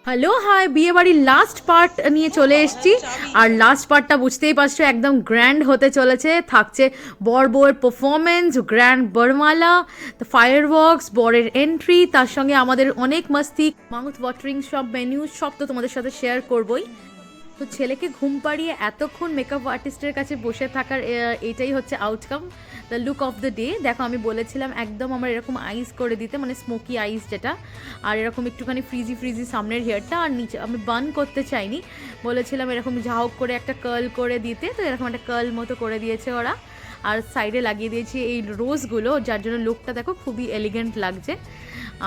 Hello hi, বিয়ে বাড়ির last part নিয়ে চলে এসেছি। আর লাস্ট পার্টটা বুঝতেই পারছো একদম গ্র্যান্ড হতে চলেছে। থাকছে বর বউয়ের পারফরমেন্স, গ্র্যান্ড বরমালা, ফায়ার ওয়ার্কস, বরের এন্ট্রি, তার সঙ্গে আমাদের অনেক মাস্তি, মাউথ ওয়াটারিং সব মেনু, সব তো তোমাদের সাথে শেয়ার করবোই। তো ছেলেকে ঘুম পাড়িয়ে এতক্ষণ মেকআপ আর্টিস্টের কাছে বসে থাকার এটাই হচ্ছে outcome, the look of the day. দেখো আমি বলেছিলাম একদম আমার এরকম আইস করে দিতে, মানে স্মোকি আইস যেটা, আর এরকম একটুখানি ফ্রিজি ফ্রিজি সামনের হেয়ারটা, আর নিচে আমি বান করতে চাইনি, বলেছিলাম এরকম ঝাউক করে একটা কার্ল করে দিতে, তো এরকম একটা কার্ল মতো করে দিয়েছে ওরা। আর সাইডে লাগিয়ে দিয়েছি এই রোজগুলো, যার জন্য লুকটা দেখো খুবই এলিগেন্ট লাগছে।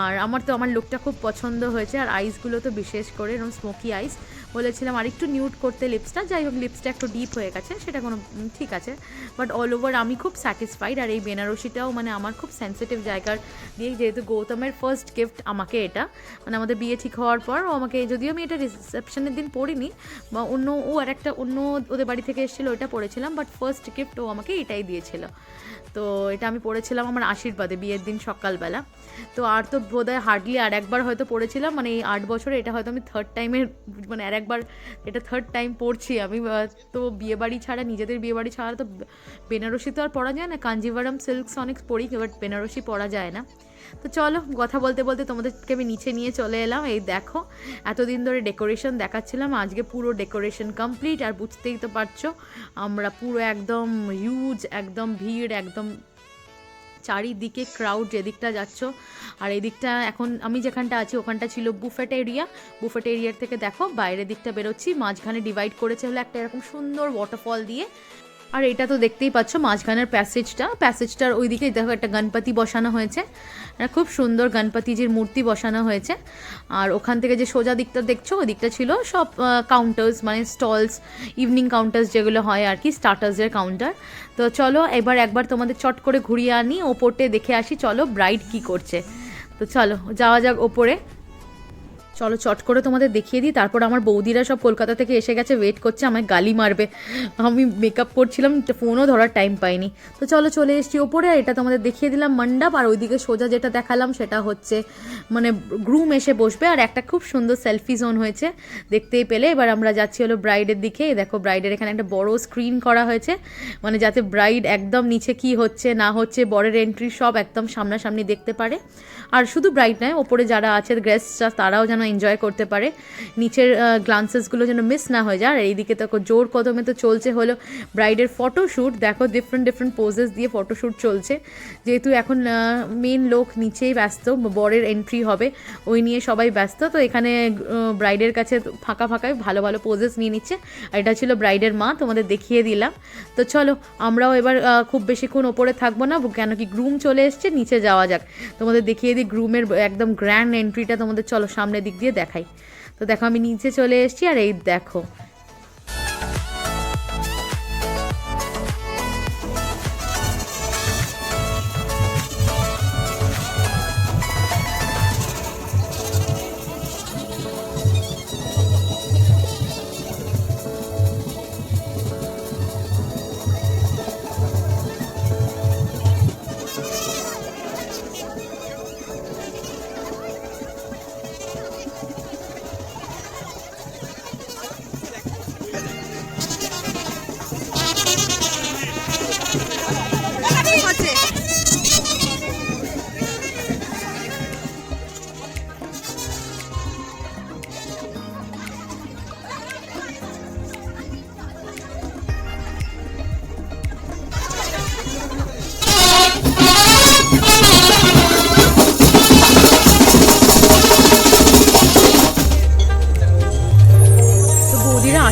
আর আমার লুকটা খুব পছন্দ হয়েছে। আর আইসগুলো তো বিশেষ করে এরকম স্মোকি আইস, বলেছিলাম আর একটু নিউড করতে লিপসটা, যাই হোক লিপসটা একটু ডিপ হয়ে গেছে, সেটা কোনো ঠিক আছে, বাট অল ওভার আমি খুব স্যাটিসফাইড। আর এই বেনারসিটাও মানে আমার খুব সেন্সিটিভ জায়গার দিয়ে, যেহেতু গৌতমের ফার্স্ট গিফট আমাকে এটা, মানে আমাদের বিয়ে ঠিক হওয়ার পর ও আমাকে, যদিও আমি এটা রিসেপশনের দিন পরিনি, বা অন্য অন্য ওদের বাড়ি থেকে এসেছিলো ওটা পরেছিলাম, বাট ফার্স্ট গিফট ও আমাকে এটাই দিয়েছিল। তো এটা আমি পড়েছিলাম আমার আশীর্বাদে বিয়ের দিন সকালবেলা। তো আর তো বোধহয় হার্ডলি আর একবার হয়তো পড়েছিলাম, মানে এই 8 বছরে এটা হয়তো আমি থার্ড টাইমের, মানে আর একবার এটা থার্ড টাইম পড়ছি আমি। তো বিয়েবাড়ি ছাড়া, নিজেদের বিয়েবাড়ি ছাড়া তো বেনারসি তো আর পরা যায় না, কাঞ্জিভারাম সিল্কস অনেক পরি, বাট বেনারসি পরা যায় না। তো চলো কথা বলতে বলতে তোমাদেরকে আমি নিচে নিয়ে চলে এলাম। এই দেখো এতদিন ধরে ডেকোরেশন দেখাচ্ছিলাম, আজকে পুরো ডেকোরেশন কমপ্লিট। আর বুঝতেই তো পারছো আমরা পুরো একদম হিউজ, একদম ভিড়, একদম চারিদিকে ক্রাউড, যেদিকটা যাচ্ছ। আর এই দিকটা এখন আমি যেখানটা আছি ওখানটা ছিল বুফেট এরিয়া, বুফেট এরিয়ার থেকে দেখো বাইরের দিকটা বেরোচ্ছি, মাঝখানে ডিভাইড করেছে হলো একটা এরকম সুন্দর ওয়াটারফল দিয়ে। আর এটা তো দেখতেই পাচ্ছ মাঝখানের প্যাসেজটার ওই দিকে দেখো একটা গণপতি বসানো হয়েছে, খুব সুন্দর গণপতিজির মূর্তি বসানো হয়েছে। আর ওখান থেকে যে সোজা দিকটা দেখছো ওই দিকটা ছিল সব কাউন্টার্স, মানে স্টলস, ইভিনিং কাউন্টার্স যেগুলো হয় আর কি, স্টার্টার্সের কাউন্টার। তো চলো একবার তোমাদের চট করে ঘুরিয়ে আনি, ওপরটে দেখে আসি চলো ব্রাইড কি করছে। তো চলো যাওয়া যাক ওপরে, চলো চট করে তোমাদের দেখিয়ে দিই। তারপর আমার বৌদিরা সব কলকাতা থেকে এসে গেছে, ওয়েট করছে, আমায় গালি মারবে, আমি মেকআপ করছিলাম, ফোনও ধরার টাইম পাইনি। তো চলো চলে এসেছি ওপরে, এটা তোমাদের দেখিয়ে দিলাম মণ্ডপ। আর ওইদিকে সোজা যেটা দেখালাম সেটা হচ্ছে মানে গ্রুম এসে বসবে, আর একটা খুব সুন্দর সেলফি জোন হয়েছে দেখতেই পেলে। এবার আমরা যাচ্ছি হলো ব্রাইডের দিকে। দেখো ব্রাইডের এখানে একটা বড় স্ক্রিন করা হয়েছে, মানে যাতে ব্রাইড একদম নিচে কি হচ্ছে না হচ্ছে, বরের এন্ট্রি সব একদম সামনাসামনি দেখতে পারে। আর শুধু ব্রাইড নয়, ওপরে যারা আছে গেস্টরা তারাও যেন এনজয় করতে পারে, নিচের গ্লান্সেসগুলো যেন মিস না হয়ে যায়। আর এইদিকে তো জোর কদমে তো চলছে হলো ব্রাইডের ফটোশ্যুট, দেখো ডিফারেন্ট পোজেস দিয়ে ফটোশ্যুট চলছে, যেহেতু এখন মেন লোক নিচেই ব্যস্ত, বরের এন্ট্রি হবে ওই নিয়ে সবাই ব্যস্ত। তো এখানে ব্রাইডের কাছে ফাঁকায় ভালো ভালো পোজেস নিয়ে নিচ্ছে। আর এটা ছিল ব্রাইডের মা, তোমাদের দেখিয়ে দিলাম। তো চলো আমরাও এবার খুব বেশিক্ষণ ওপরে থাকবো না, কেন কি গ্রুম চলে এসছে, নিচে যাওয়া যাক, তোমাদের দেখিয়ে দিই গ্রুমের একদম গ্র্যান্ড এন্ট্রিটা তোমাদের। চলো সামনের দিক দিয়ে দেখাই। তো দেখো আমি নিচে চলে এসেছি, আর এই দেখো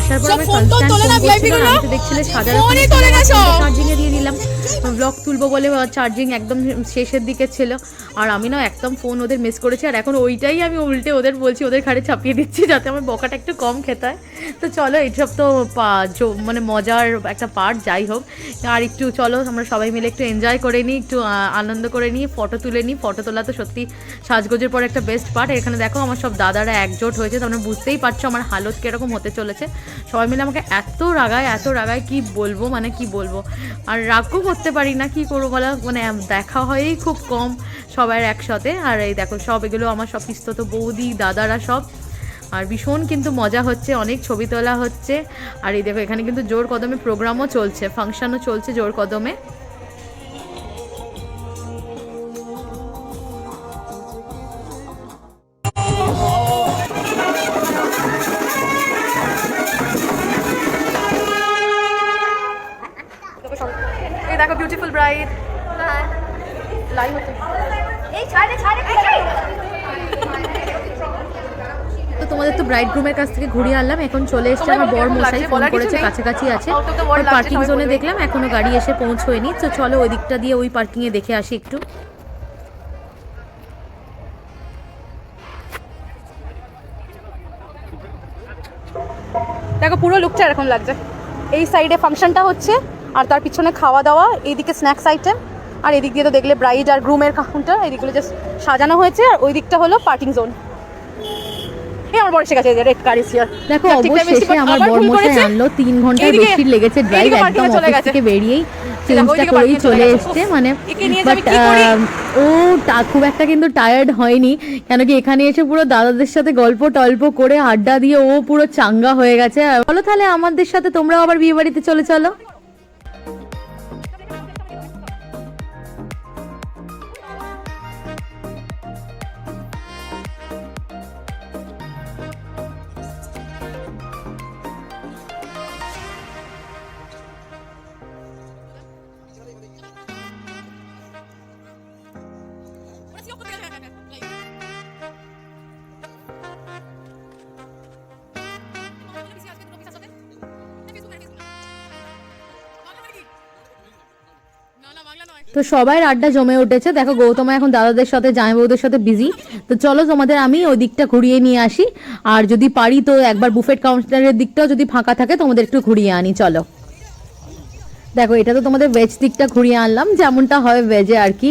আসার পর আমি কনস্ট্যান্ট ফোন করছিলাম, আমি তো দেখছিলে সাদা চার্জিংয়ে দিয়ে দিলাম, ব্লগ তুলবো বলে চার্জিং একদম শেষের দিকে ছিল। আর আমি না একদম ফোন ওদের মিস করেছি, আর এখন ওইটাই আমি উল্টে ওদের বলছি, ওদের ঘাড়ে চাপিয়ে দিচ্ছি যাতে আমার বকাটা একটু কম খেতে হয়। তো চলো এইসব তো মানে মজার একটা পার্ট, যাই হোক আর একটু চলো আমরা সবাই মিলে একটু এনজয় করে নিই, একটু আনন্দ করে নিই, ফটো তুলে নিই। ফটো তোলা তো সত্যি সাজগোজের পর একটা বেস্ট পার্ট। এখানে দেখো আমার সব দাদারা একজোট হয়েছে, তোমরা বুঝতেই পারছো আমার হালত কীরকম হতে চলেছে। সবাই মিলে আমাকে এত রাগায় কি বলবো, মানে কি বলবো। আর রাগও করতে পারি না, কি করবো বলো, মানে দেখা হয়েই খুব কম সবাই একসাথে। আর এই দেখো সব এগুলো আমার সব পিস্তত বৌদি দাদারা সব আর ভীষণ কিন্তু মজা হচ্ছে, অনেক ছবি তোলা হচ্ছে। আর এই দেখো এখানে কিন্তু জোর কদমে প্রোগ্রামও চলছে, ফাংশনও চলছে জোর কদমে। এই দেখো বিউটিফুল ব্রাইড লাইভ হচ্ছে। তো তোমাদের তো ব্রাইড গ্রুমের কাছ থেকে ঘুরিয়ে আনলাম, এখন চলে এসছে আমার বর মশাই, ফোন করেছে, কাছাকাছি আছে। পার্কিং জোনে দেখলাম এখনো গাড়ি এসে পৌঁছয়নি, তো চলো ওই দিকটা দিয়ে ওই পার্কিং এ দেখে আসি একটু। দেখো পুরো লুকটা এরকম লাগছে। এই সাইডে ফাংশনটা হচ্ছে আর তার পিছনে খাওয়া দাওয়া, এইদিকে স্ন্যাক্স আইটেম, আর এদিক দিয়ে তো দেখলে ব্রাইড আর গ্রুমের কাউন্টার, এদিকগুলো জাস্ট সাজানো হয়েছে। আর ওই দিকটা হলো পার্কিং জোন। আমার বর এসে গেছে, রেড কার ইজ হিয়ার। দেখো অবশেষে আমার বর মশাই আনলো, 3 ঘন্টার বেশি লেগেছে ড্রাইভ, একদম অফিস থেকে বেরিয়েই চেঞ্জটা করেই চলে এসছে। মানে বাট ও খুব একটা কিন্তু টায়ার্ড হয়নি, কেন কি এখানে এসে পুরো দাদাদের সাথে গল্প টল্প করে আড্ডা দিয়ে ও পুরো চাঙ্গা হয়ে গেছে। বলো তাহলে আমাদের সাথে তোমরাও আবার বিয়ে বাড়িতে চলে চলো। তো সবাই আড্ডা জমে উঠেছে। দেখো গৌতমা এখন দাদাদের সাথে জামাইবাবুদের সাথে বিজি। তো চলো তোমাদের আমি ওই দিকটা ঘুরিয়ে নিয়ে আসি, আর যদি পারি তো একবার বুফেট কাউন্টারের দিকটাও যদি ফাঁকা থাকে তোমাদের একটু ঘুরিয়ে আনি। চলো দেখো এটা তো তোমাদের ভেজ দিকটা ঘুরিয়ে আনলাম, যেমনটা হয় ভেজে আর কি,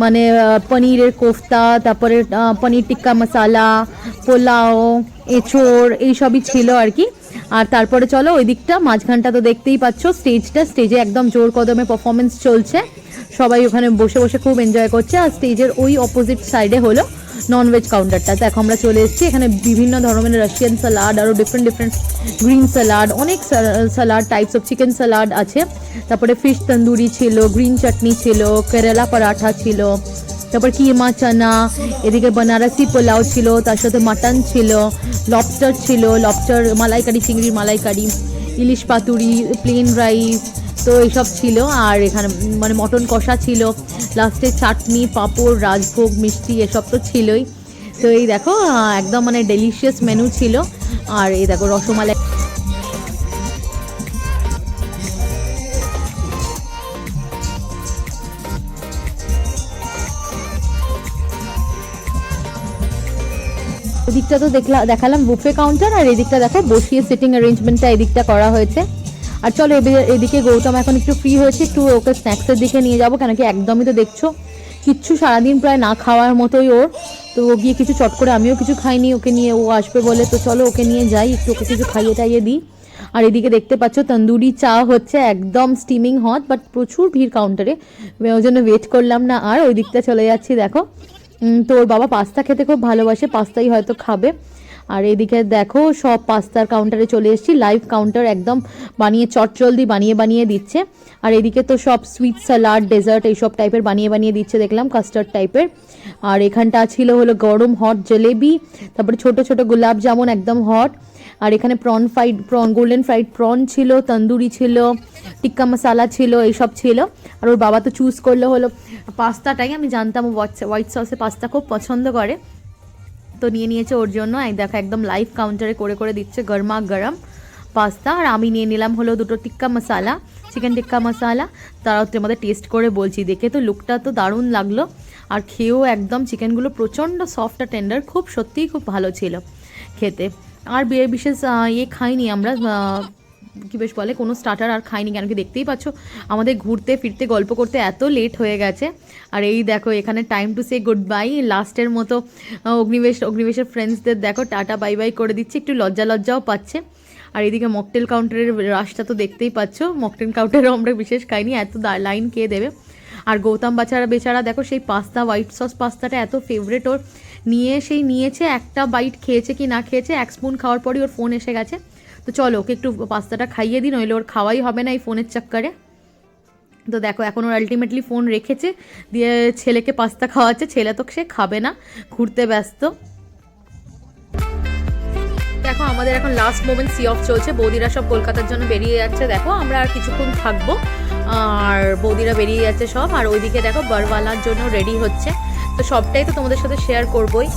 মানে পনিরের কোফতা, তারপরে পনির টিক্কা মশালা, পোলাও, এঁচোড়, এইসবই ছিল আর কি। আর তারপরে চলো ওই দিকটা মাঝখানটা তো দেখতেই পাচ্ছ, স্টেজে একদম জোর কদমে পারফরমেন্স চলছে, সবাই ওখানে বসে বসে খুব এনজয় করছে। আর স্টেজের ওই অপোজিট সাইডে হলো ননভেজ কাউন্টারটা। দেখো আমরা চলে এসেছি, এখানে বিভিন্ন ধরনের রাশিয়ান স্যালাড, আরও ডিফারেন্ট গ্রিন স্যালাড, অনেক salad types of chicken salad আছে, তারপরে ফিশ তন্দুরি ছিল, গ্রিন চাটনি ছিল, কেরালা পরাঠা ছিল, তারপর কিমা চানা, এদিকে বানারসি পোলাও ছিল, তার সাথে মাটন ছিল, লবস্টার ছিল, লবস্টার মালাইকারি, চিংড়ির মালাইকারি, ইলিশ পাতুরি, প্লেন রাইস, তো এইসব ছিল। আর এখানে মানে মটন কষা ছিল, লাস্টে চাটনি, পাঁপড়, রাজভোগ, মিষ্টি, এসব তো ছিলই। তো এই দেখো একদম মানে ডেলিশিয়াস মেনু ছিল। আর এই দেখো রসমালাই, এদিকটা তো দেখালাম বুফে কাউন্টার, আর এদিকটা দেখো বসিয়ে সিটিং অ্যারেঞ্জমেন্টটা এদিকটা করা হয়েছে। আর চলো এদিকে গৌতম এখন একটু ফ্রি হয়েছে, একটু ওকে স্ন্যাক্সের দিকে নিয়ে যাবো, কেন কি একদমই তো দেখছো কিচ্ছু সারাদিন প্রায় না খাওয়ার মতোই ওর। তো ও গিয়ে কিছু চট করে, আমিও কিছু খাইনি, ওকে নিয়ে ও আসবে বলে, তো চলো ওকে নিয়ে যাই, একটু ওকে কিছু খাইয়ে টাইয়ে দিই। আর এদিকে দেখতে পাচ্ছ তন্দুরি চা হচ্ছে, একদম স্টিমিং হট, বাট প্রচুর ভিড় কাউন্টারে, ওই জন্য ওয়েট করলাম না। আর ওই দিকটা চলে যাচ্ছি। দেখো তো ওর বাবা পাস্তা খেতে খুব ভালোবাসে, পাস্তাই হয়তো খাবে। আর এদিকে দেখো সব পাস্তার কাউন্টারে চলে এসেছি, লাইভ কাউন্টার একদম বানিয়ে চটজলদি বানিয়ে দিচ্ছে। আর এদিকে তো সব সুইট স্যালাড, ডেজার্ট এইসব টাইপের বানিয়ে দিচ্ছে দেখলাম, কাস্টার্ড টাইপের। আর এখানটা ছিল হলো গরম হট জলেবি, তারপরে ছোট ছোট গোলাপ জামুন একদম হট। আর এখানে গোল্ডেন ফ্রাইড প্রন ছিল, তন্দুরি ছিল, টিক্কা মশালা ছিল, এইসব ছিল। আর ওর বাবা তো চুজ করলো হলো পাস্তাটাই, আমি জানতাম ও হোয়াইট সসে পাস্তা খুব পছন্দ করে, তো নিয়ে নিয়েছে ওর জন্য। দেখো একদম লাইভ কাউন্টারে করে দিচ্ছে গরমা গরম পাস্তা। আর আমি নিয়ে নিলাম হলো দুটো টিক্কা মশালা, চিকেন টিক্কা মশালা। তারাও তোমাদের টেস্ট করে বলছি, দেখে তো লুকটা তো দারুণ লাগলো, আর খেয়েও একদম চিকেনগুলো প্রচণ্ড সফট আর টেন্ডার, খুব সত্যিই খুব ভালো ছিল খেতে। আর বিশেষ খাইনি আমরা, কি বেশ বলে কোনো স্টার্টার আর খাইনি, কেন কি দেখতেই পাচ্ছ আমাদের ঘুরতে ফিরতে গল্প করতে এত লেট হয়ে গেছে। আর এই দেখো এখানে time to say good bye, লাস্টের মতো অগ্নিবেশের ফ্রেন্ডসদের দেখো টাটা বাই বাই করে দিচ্ছে, একটু লজ্জাও পাচ্ছে। আর এদিকে মকটেল কাউন্টারের রাশটা তো দেখতেই পাচ্ছ, মকটেল কাউন্টারেও আমরা বিশেষ খাইনি, এত লাইন কে দেবে। আর গৌতম বেচারা দেখো সেই পাস্তা, হোয়াইট সস পাস্তাটা এত ফেভারেট ওর, নিয়ে সেই নিয়েছে, একটা বাইট খেয়েছে কি না খেয়েছে, 1 স্পুন খাওয়ার পরই ওর ফোন এসে গেছে। তো চলো ওকে একটু পাস্তাটা খাইয়ে দিই, নইলে ওর খাওয়াই হবে না এই ফোনের চক্করে। তো দেখো এখন ওর আলটিমেটলি ফোন রেখেছে, দিয়ে ছেলেকে পাস্তা খাওয়াচ্ছে। ছেলে তো সে খাবে না, ঘুরতে ব্যস্ত। দেখো আমাদের এখন লাস্ট মোমেন্ট সি অফ চলছে, বৌদিরা সব কলকাতার জন্য বেরিয়ে যাচ্ছে। দেখো আমরা আর কিছুক্ষণ থাকবো, আর বৌদিরা বেরিয়ে যাচ্ছে সব। আর ওইদিকে দেখো বরওয়ালার জন্য রেডি হচ্ছে। তো সবটাই তো তোমাদের সাথে শেয়ার করবোই।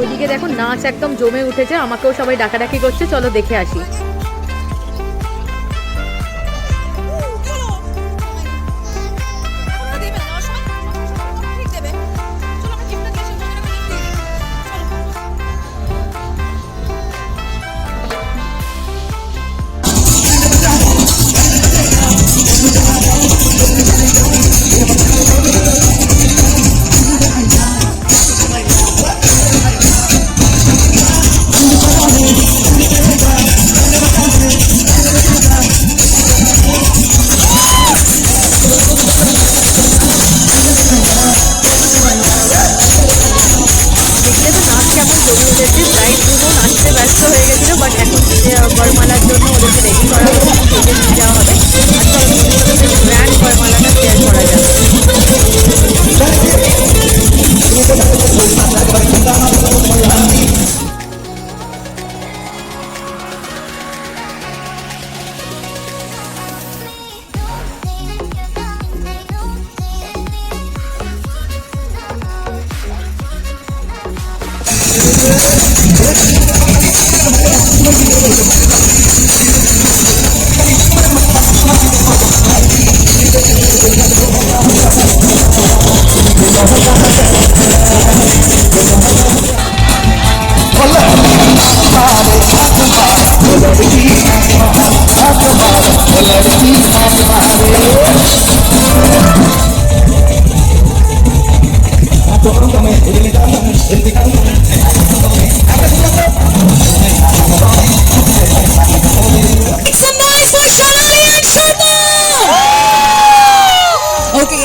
ওইদিকে দেখো নাচ একদম জমে উঠেছে, আমাকেও সবাই ডাকাডাকি করছে, চলো দেখে আসি। বরমালার জন্য ওদেরকে রেডি করা হবে, স্টেজে নিয়ে যাওয়া হবে। আর গ্র্যান্ড বরমালাটা শেয়ার করা যাবে।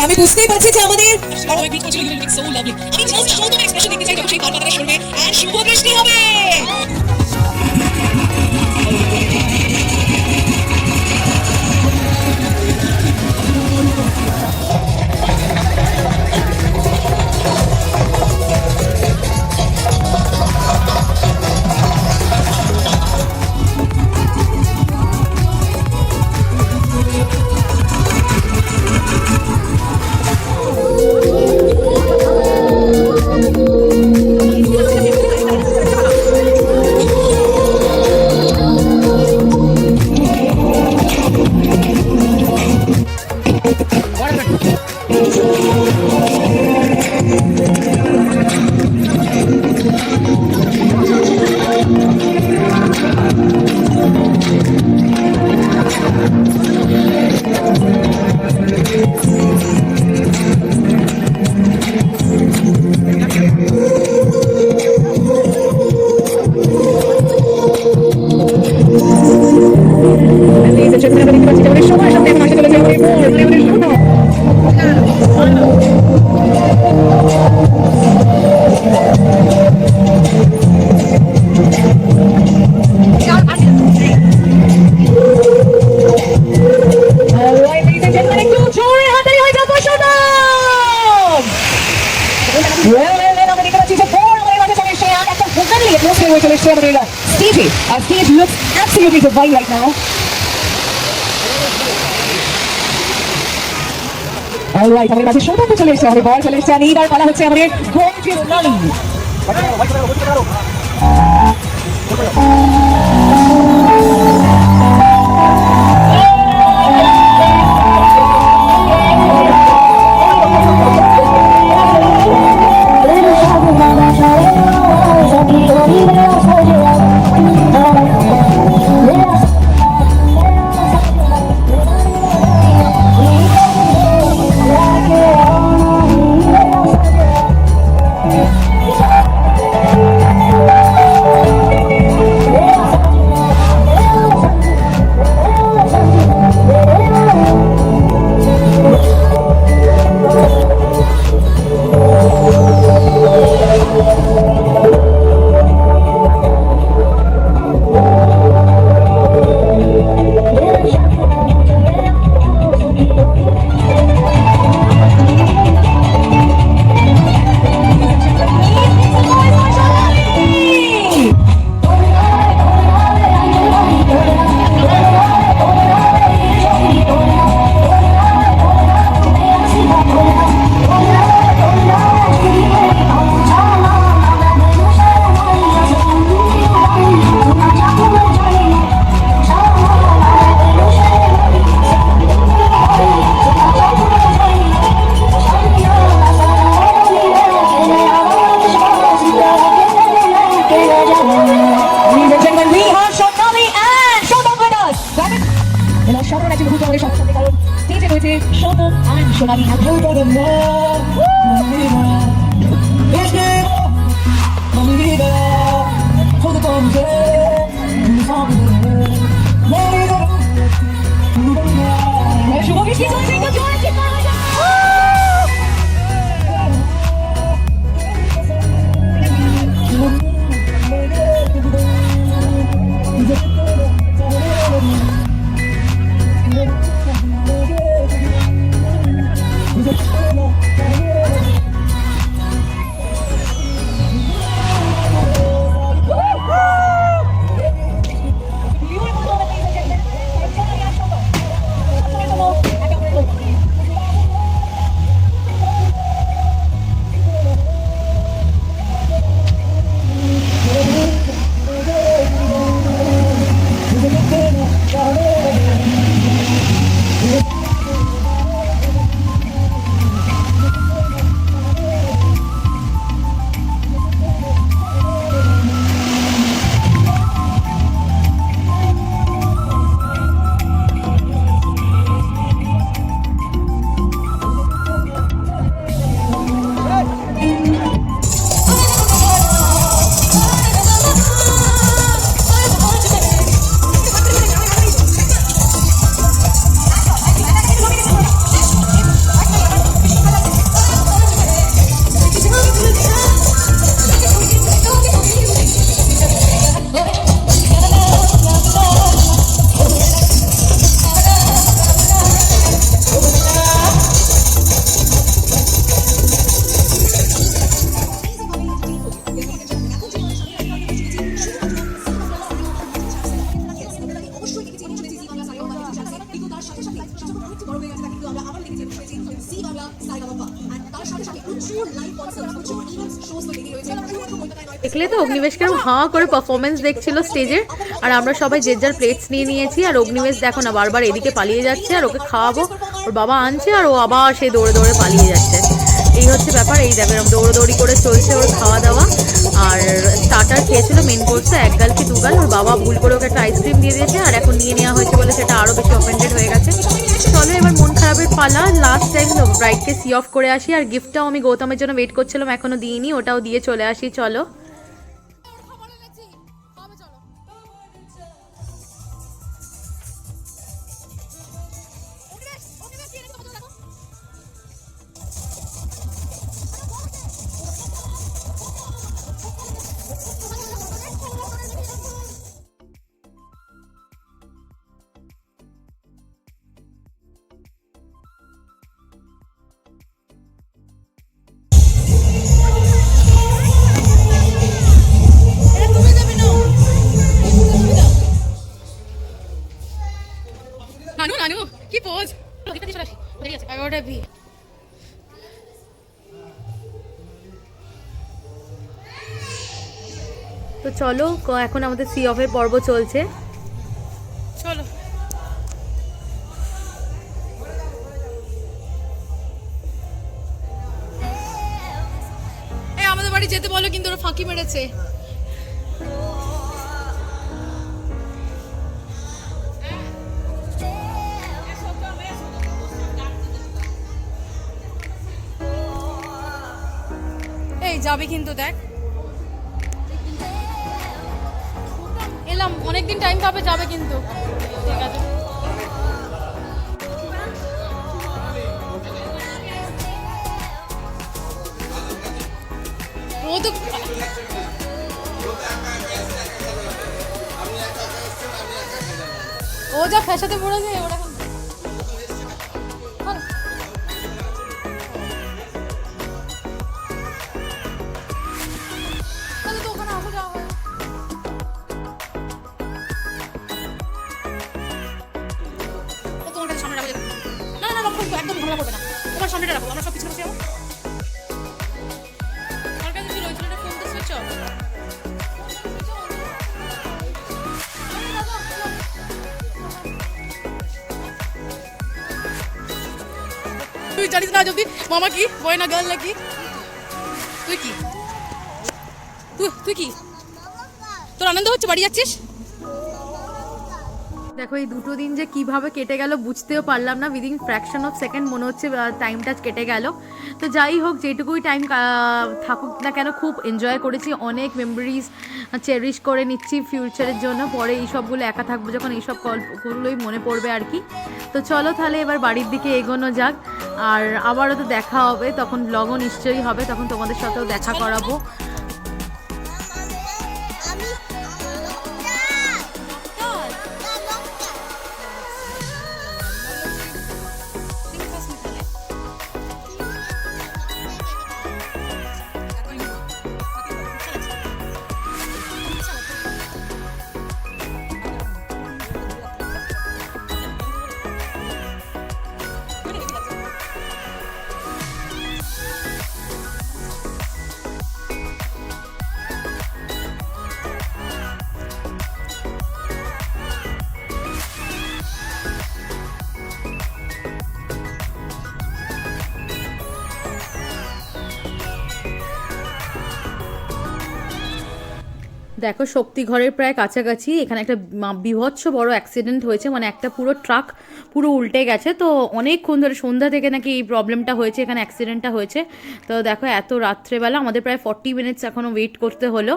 আমি বুঝতেই পারছি যে আমাদের শুভ বৃষ্টি হবে। Stevie, our stage looks absolutely divine right now. All right, আমাদের কাছে সৌভাগ্য চলে এসেছে, আমাদের বর চলে এসেছে, আর এইবার বলা হচ্ছে আমাদের gorgeous Lolly. দেখলে তো অগ্নিবেশ কেরম হাঁ করে পারফরমেন্স দেখছিল স্টেজে। আর আমরা সবাই যে যার প্লেটস নিয়ে নিয়েছি। আর অগ্নিবেশ দেখো না বারবার এদিকে পালিয়ে যাচ্ছে, আর ওকে খাওয়াবো ওর বাবা আনছে আর ও আবার সেই দৌড়ে দৌড়ে পালিয়ে যাচ্ছে। এই হচ্ছে ব্যাপার। এই দেখো এরকম দৌড়োদৌড়ি করে চলছে ওর খাওয়া দাওয়া। আর স্টার্টার খেয়েছিল, মেন কোর্সে এক গাল কি দু গাল, ওর বাবা ভুল করে ওকে একটা আইসক্রিম দিয়ে দিয়েছে আর এখন নিয়ে নেওয়া হয়েছে বলে সেটা আরও বেশি অফেন্ডেড হয়ে গেছে। চলো এবার মন খারাপের পালা। লাস্ট টাইম ব্রাইডকে সি অফ করে আসি। আর গিফটটাও আমি গৌতমের জন্য ওয়েট করছিলাম, এখনো দিইনি, ওটাও দিয়ে চলে আসি। চলো নানু নানু কি পোজ, ওদিকে চলে আসি, ওদিকে আছে 11টা বি। তো চলো এখন আমাদের সি অফের পর্ব চলছে। চলো এই আমাদের বাড়ি যেতে বলো, কিন্তু ওরা ফাঁকি মেরেছে। এই যাবে কিন্তু, দেখ এলাম, অনেকদিন টাইম পাবে, যাবে কিন্তু। ঠিক আছে ও তো ও যা ফ্যাসাতে পড়েছে ওরা এখন তাহলে তো ওখানে আসা যাওয়া হয়। ও তোমার কাছে সামনে রাখো, না না রাখো, একদম ঝামেলা করবে না, তোমার সামনেটা রাখো, আমরা সব কিছু করছি। আমার কাছে ছিল ওই ছেলেটা ফোন তো সুইচ অফ। তুই জানিস না যদি মামা কি বয় না গার্ল নাকি? তুই কি তুই কি তোর আনন্দ হচ্ছে বাড়ি যাচ্ছিস? দেখো এই দুটো দিন যে কিভাবে কেটে গেল বুঝতেও পারলাম না, উইদিন ফ্র্যাকশন অফ সেকেন্ড মনে হচ্ছে টাইমটা কেটে গেল। তো যাই হোক, যেটুকুই টাইম থাকুক না কেন খুব এনজয় করেছি, অনেক মেমোরিজ চেরিশ করে নিচ্ছি ফিউচারের জন্য। পরে এই সবগুলো একা থাকবো যখন এইসব গল্পগুলোই মনে পড়বে আর কি। তো চলো তাহলে এবার বাড়ির দিকে এগোনো যাক, আর আবারও তো দেখা হবে, তখন ব্লগও নিশ্চয়ই হবে, তখন তোমাদের সাথেও দেখা করাবো। দেখো শক্তিঘরের প্রায় কাছাকাছি, এখানে একটা বীভৎস বড় অ্যাক্সিডেন্ট হয়েছে, মানে একটা পুরো ট্রাক পুরো উল্টে গেছে। তো অনেকক্ষণ ধরে সন্ধ্যা থেকে নাকি এই প্রবলেমটা হয়েছে, এখানে অ্যাক্সিডেন্টটা হয়েছে। তো দেখো এত রাত্রেবেলা আমাদের প্রায় 40 মিনিটস এখনও ওয়েট করতে হলো,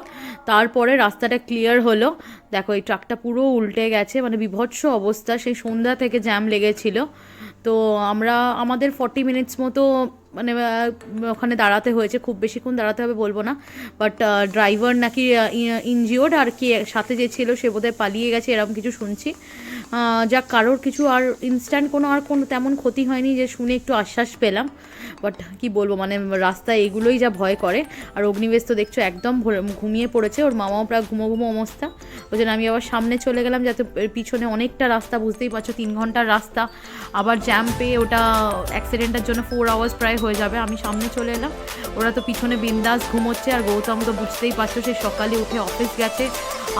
তারপরে রাস্তাটা ক্লিয়ার হলো। দেখো এই ট্রাকটা পুরো উল্টে গেছে, মানে বীভৎস অবস্থা, সেই সন্ধ্যা থেকে জ্যাম লেগেছিল। তো আমাদের 40 মিনিটস মতো মানে ওখানে দাঁড়াতে হয়েছে, খুব বেশিক্ষণ দাঁড়াতে হবে বলবো না, বাট ড্রাইভার নাকি ইনজিওর্ড, আর কি সাথে যে ছিল সে বোধহয় পালিয়ে গেছে, এরকম কিছু শুনছি। যাক কারোর কিছু আর ইনস্ট্যান্ট কোনো তেমন ক্ষতি হয়নি, যে শুনে একটু আশ্বাস পেলাম। বাট কি বলবো, মানে রাস্তায় এগুলোই যা ভয় করে। আর অগ্নিবেশ তো দেখছো একদম ঘুমিয়ে পড়েছে, ওর মামাও প্রায় ঘুমো অবস্থা। ওই জন্য আমি আবার সামনে চলে গেলাম, যাতে পিছনে অনেকটা রাস্তা, বুঝতেই পারছো 3 ঘন্টার রাস্তা, আবার জ্যাম পেয়ে ওটা অ্যাক্সিডেন্টের জন্য 4 আওয়ার্স প্রায় হয়ে যাবে। আমি সামনে চলে এলাম, ওরা তো পিছনে বিন্দাস ঘুমোচ্ছে। আর গৌতম তো বুঝতেই পারছো, সে সকালে উঠে অফিস গেছে,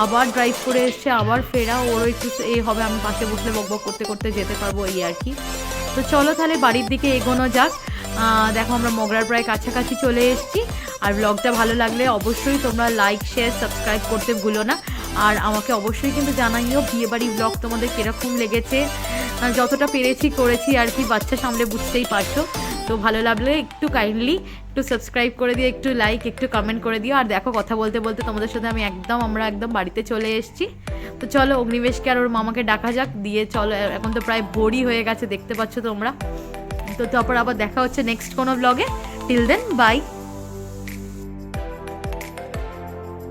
আবার ড্রাইভ করে এসছে, আবার ফেরা, ওরও একটু হবে, আমি পাশে বসলে বকবক করতে করতে যেতে পারবো, এই আর কি। তো চলো তাহলে বাড়ির দিকে এগোনো যাক। দেখো আমরা মগরার প্রায় কাছাকাছি চলে এসেছি। আর ব্লগটা ভালো লাগলে অবশ্যই তোমরা লাইক শেয়ার সাবস্ক্রাইব করতে ভুলো না। আর আমাকে অবশ্যই কিন্তু জানাইও বিয়েবাড়ি ব্লগ তোমাদের কীরকম লেগেছে। যতটা পেরেছি করেছি আর কি, বাচ্চা সামলে বুঝতেই পারছো। তো ভালো লাগলে একটু কাইন্ডলি একটু সাবস্ক্রাইব করে দিও, একটু লাইক, একটু কমেন্ট করে দিও। আর দেখো কথা বলতে বলতে তোমাদের সাথে আমরা একদম বাড়িতে চলে এসেছি। তো চলো অগ্নিবেশকে আর ওর মামাকে ডাকা যাক, দিয়ে চলো, এখন তো প্রায় ভোরই হয়ে গেছে দেখতে পাচ্ছ তোমরা। তো তারপর আবার দেখা হচ্ছে নেক্সট কোনো ব্লগে। Till then by.